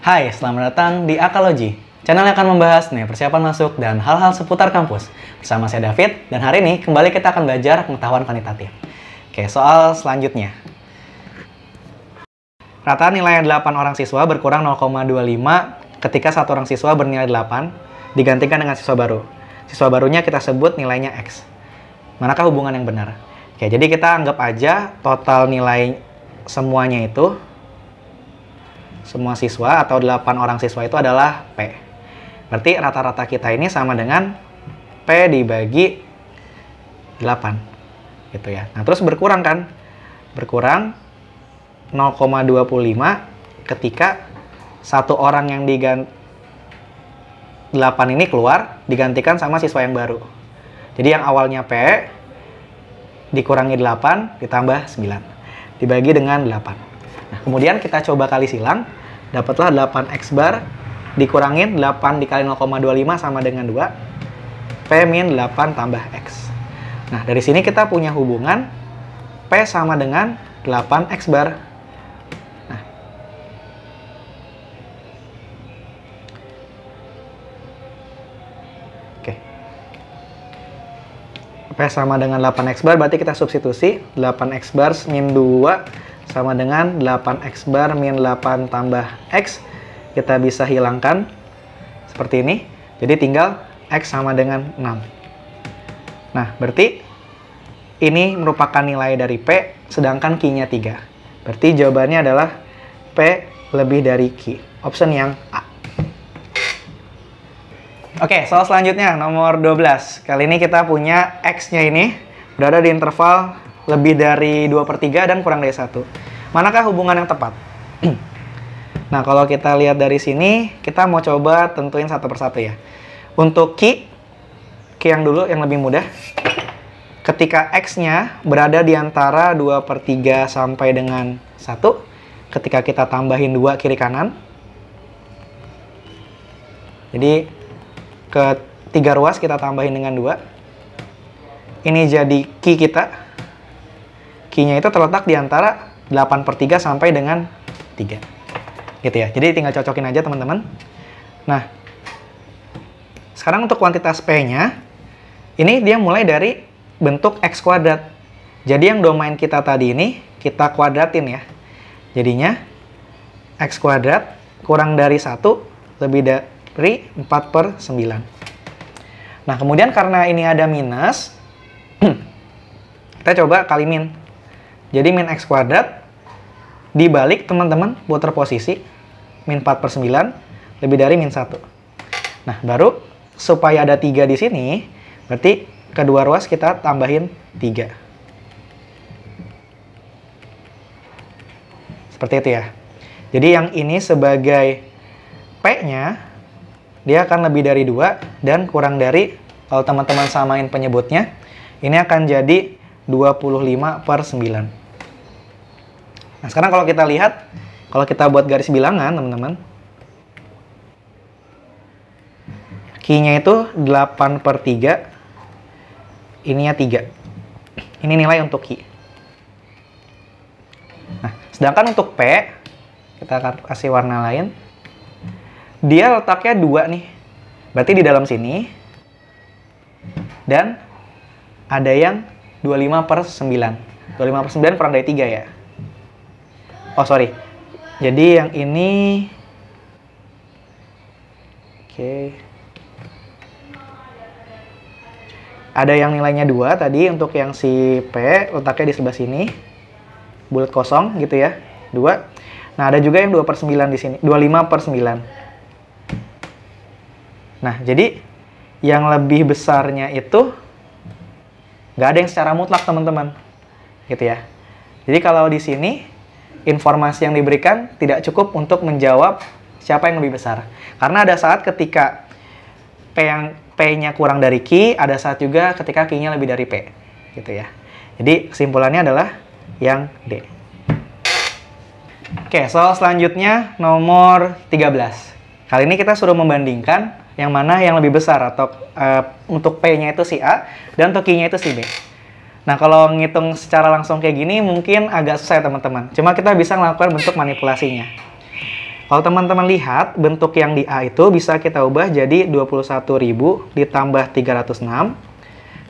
Hai, selamat datang di Akalogy. Channel yang akan membahas nih persiapan masuk dan hal-hal seputar kampus. Bersama saya David, dan hari ini kembali kita akan belajar pengetahuan kuantitatif. Oke, soal selanjutnya. Rata nilai 8 orang siswa berkurang 0,25 ketika satu orang siswa bernilai 8 digantikan dengan siswa baru. Siswa barunya kita sebut nilainya X. Manakah hubungan yang benar? Oke, jadi kita anggap aja total nilai semuanya itu, semua siswa atau 8 orang siswa itu adalah P. Berarti rata-rata kita ini sama dengan P dibagi 8. Gitu ya. Nah, terus berkurang kan? Berkurang 0,25 ketika satu orang yang 8 ini keluar digantikan sama siswa yang baru. Jadi yang awalnya P dikurangi 8 ditambah 9 dibagi dengan 8. Nah, kemudian kita coba kali silang, dapatlah 8X bar dikurangin 8 dikali 0,25 sama dengan 2, P min 8 tambah X. Nah, dari sini kita punya hubungan P sama dengan 8X bar. Nah, oke. P sama dengan 8X bar, berarti kita substitusi 8X bar min 2 sama dengan 8X bar min 8 tambah X. Kita bisa hilangkan seperti ini. Jadi tinggal X sama dengan 6. Nah, berarti ini merupakan nilai dari P, sedangkan Q-nya 3. Berarti jawabannya adalah P lebih dari Q. Option yang A. Oke, soal selanjutnya nomor 12. Kali ini kita punya X-nya ini berada di interval lebih dari 2/3 dan kurang dari 1. Manakah hubungan yang tepat? Nah, kalau kita lihat dari sini, kita mau coba tentuin satu persatu ya. Untuk Q yang dulu, yang lebih mudah. Ketika X-nya berada di antara 2/3 sampai dengan 1, ketika kita tambahin 2 kiri kanan. Jadi, ke 3 ruas kita tambahin dengan 2. Ini jadi Q kita. Q-nya itu terletak di antara 8/3 sampai dengan 3. Gitu ya. Jadi tinggal cocokin aja teman-teman. Nah, sekarang untuk kuantitas P-nya, ini dia mulai dari bentuk X kuadrat. Jadi yang domain kita tadi ini, kita kuadratin ya. Jadinya, X kuadrat kurang dari 1 lebih dari 4/9. Nah, kemudian karena ini ada minus, kita coba kali min. Jadi min X kuadrat dibalik teman-teman, putar posisi min 4/9 lebih dari min 1. Nah, baru supaya ada 3 di sini, berarti kedua ruas kita tambahin 3. Seperti itu ya. Jadi yang ini sebagai P-nya, dia akan lebih dari 2 dan kurang dari, kalau teman-teman samain penyebutnya, ini akan jadi 25/9. Nah, sekarang kalau kita lihat, kalau kita buat garis bilangan, teman-teman, Q-nya itu 8/3, ininya 3. Ini nilai untuk Q. Nah, sedangkan untuk P, kita akan kasih warna lain. Dia letaknya 2 nih. Berarti di dalam sini. Dan ada yang 25/9. 25/9 kurang dari 3 ya. Oh, sorry. Jadi yang ini, oke. Ada yang nilainya 2 tadi untuk yang si P, letaknya di sebelah sini. Bulat kosong gitu ya. 2. Nah, ada juga yang 2/9 di sini. 25/9. Nah, jadi yang lebih besarnya itu nggak ada yang secara mutlak, teman-teman. Gitu ya. Jadi kalau di sini, informasi yang diberikan tidak cukup untuk menjawab siapa yang lebih besar. Karena ada saat ketika P-nya kurang dari Q, ada saat juga ketika Q-nya lebih dari P. Gitu ya. Jadi kesimpulannya adalah yang D. Oke, soal selanjutnya nomor 13. Kali ini kita suruh membandingkan yang mana yang lebih besar, atau untuk P-nya itu si A dan untuk Q-nya itu si B. Nah, kalau ngitung secara langsung kayak gini mungkin agak susah ya teman-teman. Cuma kita bisa melakukan bentuk manipulasinya. Kalau teman-teman lihat, bentuk yang di A itu bisa kita ubah jadi 21.000 ditambah 306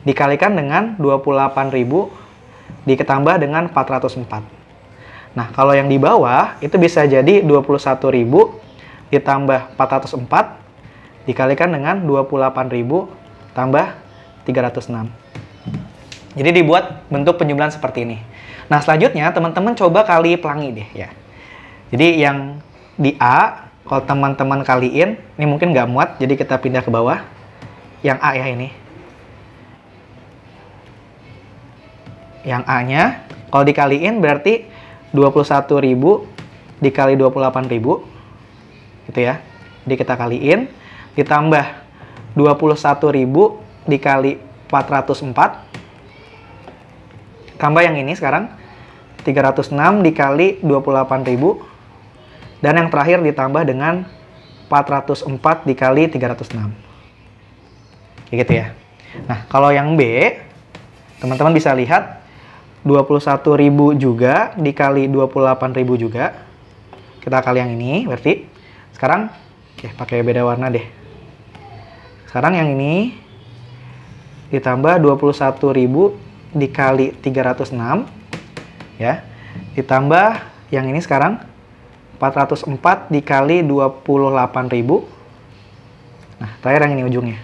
dikalikan dengan 28.000 ditambah dengan 404. Nah, kalau yang di bawah itu bisa jadi 21.000 ditambah 404 dikalikan dengan 28.000 tambah 306. Jadi dibuat bentuk penjumlahan seperti ini. Nah, selanjutnya teman-teman coba kali pelangi deh ya. Jadi yang di A, kalau teman-teman kaliin, ini mungkin nggak muat, jadi kita pindah ke bawah. Yang A ya ini. Yang A-nya, kalau dikaliin berarti 21.000 dikali 28.000. Gitu ya. Jadi kita kaliin, ditambah 21.000 dikali 404. Tambah yang ini sekarang, 306 dikali 28.000. Dan yang terakhir ditambah dengan 404 dikali 306. Kayak gitu ya. Nah, kalau yang B, teman-teman bisa lihat 21.000 juga dikali 28.000 juga. Kita kali yang ini, berarti sekarang pakai beda warna deh. Sekarang yang ini ditambah 21.000 dikali 306 ya. Ditambah yang ini sekarang 404 dikali 28.000. Nah, terakhir yang ini ujungnya.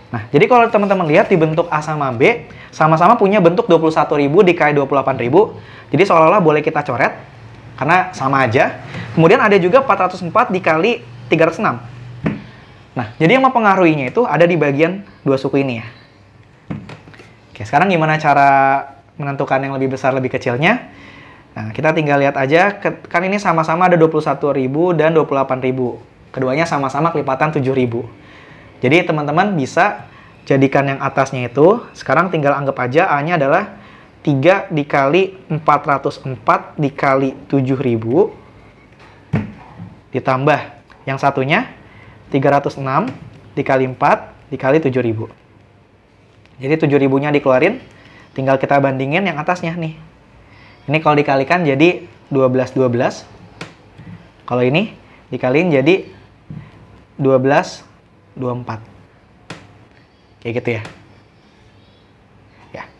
Nah, jadi kalau teman-teman lihat di bentuk A sama B, sama-sama punya bentuk 21.000 dikali 28.000. Jadi seolah-olah boleh kita coret, karena sama aja. Kemudian ada juga 404 dikali 306. Nah, jadi yang mempengaruhinya itu ada di bagian dua suku ini ya. Oke, sekarang gimana cara menentukan yang lebih besar, lebih kecilnya? Nah, kita tinggal lihat aja, kan ini sama-sama ada 21.000 dan 28.000. Keduanya sama-sama kelipatan 7.000. Jadi teman-teman bisa jadikan yang atasnya itu, sekarang tinggal anggap aja A-nya adalah 3 dikali 404 dikali 7.000. Ditambah yang satunya 306 dikali 4 dikali 7.000. Jadi 7.000-nya dikeluarin, tinggal kita bandingin yang atasnya nih. Ini kalau dikalikan jadi 12. Kalau ini dikaliin jadi 24. Kayak gitu ya. Ya.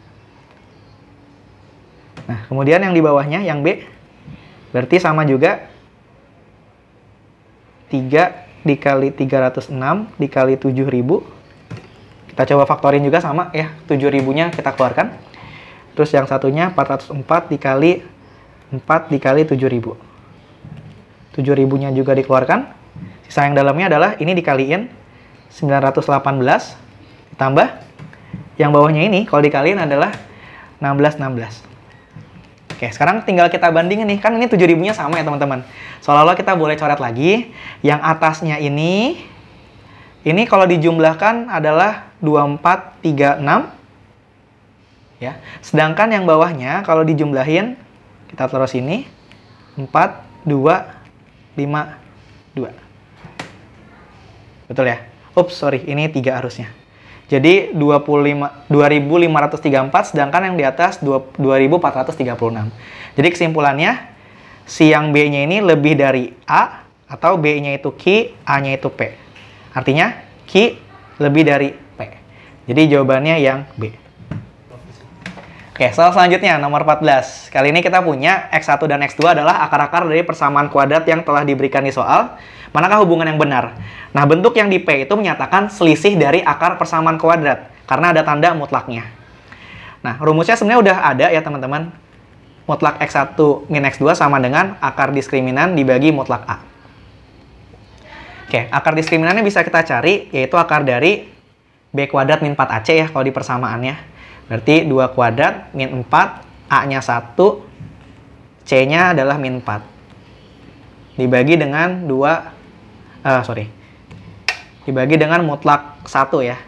Nah, kemudian yang di bawahnya, yang B, berarti sama juga 3 dikali 306 dikali 7.000. Kita coba faktorin juga sama ya, 7.000-nya kita keluarkan. Terus yang satunya 404 dikali 4 dikali 7.000. 7.000-nya juga dikeluarkan. Sisa yang dalamnya adalah ini dikaliin 918 ditambah yang bawahnya ini kalau dikaliin adalah 16. Oke, sekarang tinggal kita bandingin nih. Kan ini 7.000-nya sama ya teman-teman. Seolah-olah kita boleh coret lagi. Yang atasnya ini kalau dijumlahkan adalah 2436. Ya. Sedangkan yang bawahnya kalau dijumlahin, kita taruh sini, 4, 2, 5, 2. Betul ya? Ups, sorry, ini 3 harusnya. Jadi 2.534, sedangkan yang di atas 2.436. Jadi kesimpulannya, si yang B-nya ini lebih dari A, atau B-nya itu Q, A-nya itu P. Artinya, Q lebih dari P. Jadi jawabannya yang B. Oke, soal selanjutnya, nomor 14. Kali ini kita punya X1 dan X2 adalah akar-akar dari persamaan kuadrat yang telah diberikan di soal. Manakah hubungan yang benar? Nah, bentuk yang di P itu menyatakan selisih dari akar persamaan kuadrat, karena ada tanda mutlaknya. Nah, rumusnya sebenarnya udah ada ya teman-teman. Mutlak X1 min X2 sama dengan akar diskriminan dibagi mutlak A. Oke, akar diskriminannya bisa kita cari, yaitu akar dari B kuadrat min 4AC ya, kalau di persamaannya. Berarti 2 kuadrat min 4, A-nya 1, C-nya adalah min 4. Dibagi dengan dibagi dengan mutlak 1 ya.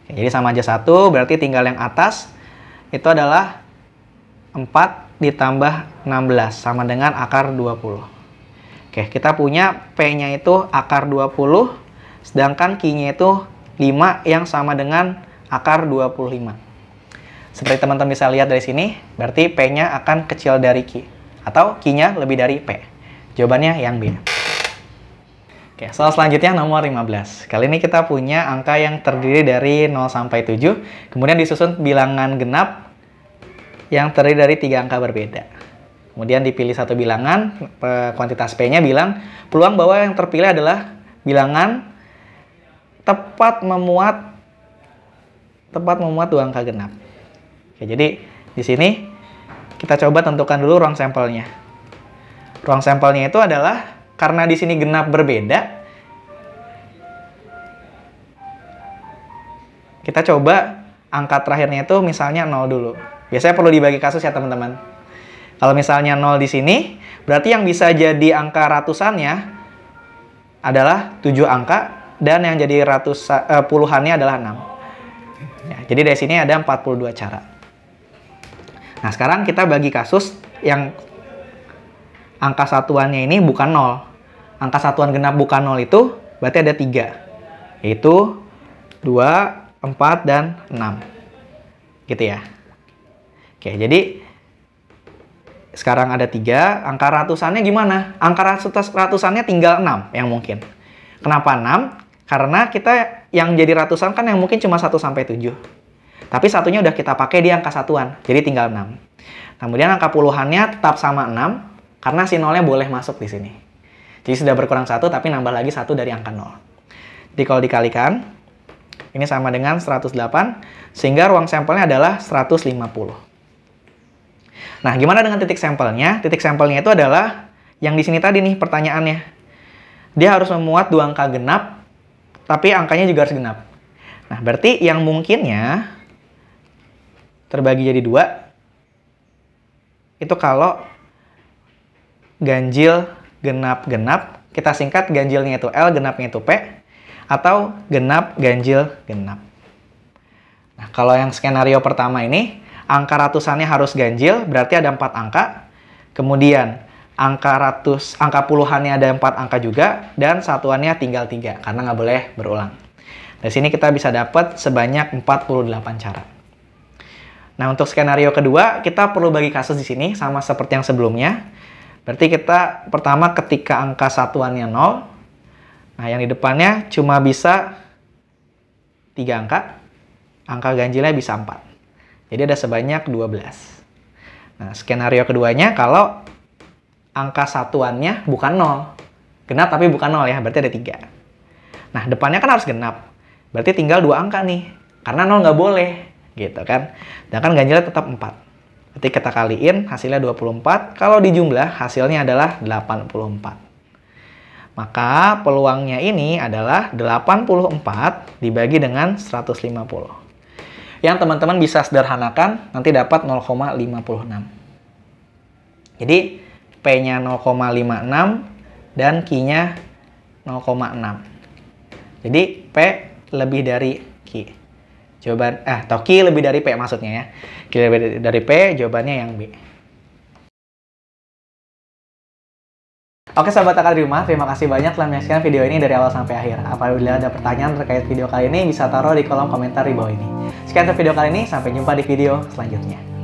Oke, jadi sama aja 1, berarti tinggal yang atas itu adalah 4 ditambah 16, sama dengan akar 20. Oke, kita punya P-nya itu akar 20, sedangkan Q-nya itu 5 yang sama dengan akar 25. Seperti teman-teman bisa lihat dari sini, berarti P-nya akan kecil dari Q. Atau Q-nya lebih dari P? Jawabannya yang B. Oke, soal selanjutnya nomor 15. Kali ini kita punya angka yang terdiri dari 0 sampai 7, kemudian disusun bilangan genap yang terdiri dari 3 angka berbeda. Kemudian dipilih satu bilangan, kuantitas P-nya bilang, peluang bahwa yang terpilih adalah bilangan tepat memuat 2 angka genap. Oke, jadi di sini kita coba tentukan dulu ruang sampelnya. Ruang sampelnya itu adalah, karena di sini genap berbeda, kita coba angka terakhirnya itu misalnya 0 dulu. Biasanya perlu dibagi kasus ya teman-teman. Kalau misalnya 0 di sini, berarti yang bisa jadi angka ratusannya adalah 7 angka, dan yang jadi puluhannya adalah 6. Ya, jadi dari sini ada 42 cara. Nah, sekarang kita bagi kasus yang angka satuannya ini bukan 0. Angka satuan genap bukan 0 itu berarti ada 3. Yaitu 2, 4, dan 6. Gitu ya. Oke, jadi sekarang ada 3. Angka ratusannya gimana? Angka ratusannya tinggal 6 yang mungkin. Kenapa 6? Karena kita yang jadi ratusan kan yang mungkin cuma 1 sampai 7. Tapi satunya udah kita pakai di angka satuan. Jadi tinggal 6. Kemudian angka puluhannya tetap sama 6. Karena si 0-nya boleh masuk di sini. Jadi sudah berkurang 1, tapi nambah lagi 1 dari angka 0. Jadi kalau dikalikan, ini sama dengan 108, sehingga ruang sampelnya adalah 150. Nah, gimana dengan titik sampelnya? Titik sampelnya itu adalah yang di sini tadi nih pertanyaannya. Dia harus memuat 2 angka genap, tapi angkanya juga harus genap. Nah, berarti yang mungkinnya terbagi jadi 2, itu kalau ganjil genap-genap, kita singkat ganjilnya itu L, genapnya itu P, atau genap, ganjil, genap. Nah, kalau yang skenario pertama ini, angka ratusannya harus ganjil, berarti ada 4 angka. Kemudian, angka puluhannya ada 4 angka juga, dan satuannya tinggal 3, karena nggak boleh berulang. Dari sini kita bisa dapat sebanyak 48 cara. Nah, untuk skenario kedua, kita perlu bagi kasus di sini, sama seperti yang sebelumnya. Berarti kita pertama ketika angka satuannya 0, nah yang di depannya cuma bisa 3 angka ganjilnya bisa 4. Jadi ada sebanyak 12. Nah, skenario keduanya kalau angka satuannya bukan 0. Genap tapi bukan 0 ya, berarti ada 3. Nah, depannya kan harus genap. Berarti tinggal 2 angka nih, karena 0 nggak boleh, gitu kan. Dan kan ganjilnya tetap 4. Nanti kita kaliin, hasilnya 24. Kalau dijumlah, hasilnya adalah 84. Maka peluangnya ini adalah 84 dibagi dengan 150. Yang teman-teman bisa sederhanakan, nanti dapat 0,56. Jadi, P-nya 0,56 dan Q-nya 0,6. Jadi, P lebih dari Q. Jawaban, atau Q lebih dari P maksudnya ya. Q lebih dari P, jawabannya yang B. Oke sahabat akal di rumah, terima kasih banyak telah menyaksikan video ini dari awal sampai akhir. Apabila ada pertanyaan terkait video kali ini, bisa taruh di kolom komentar di bawah ini. Sekian untuk video kali ini, sampai jumpa di video selanjutnya.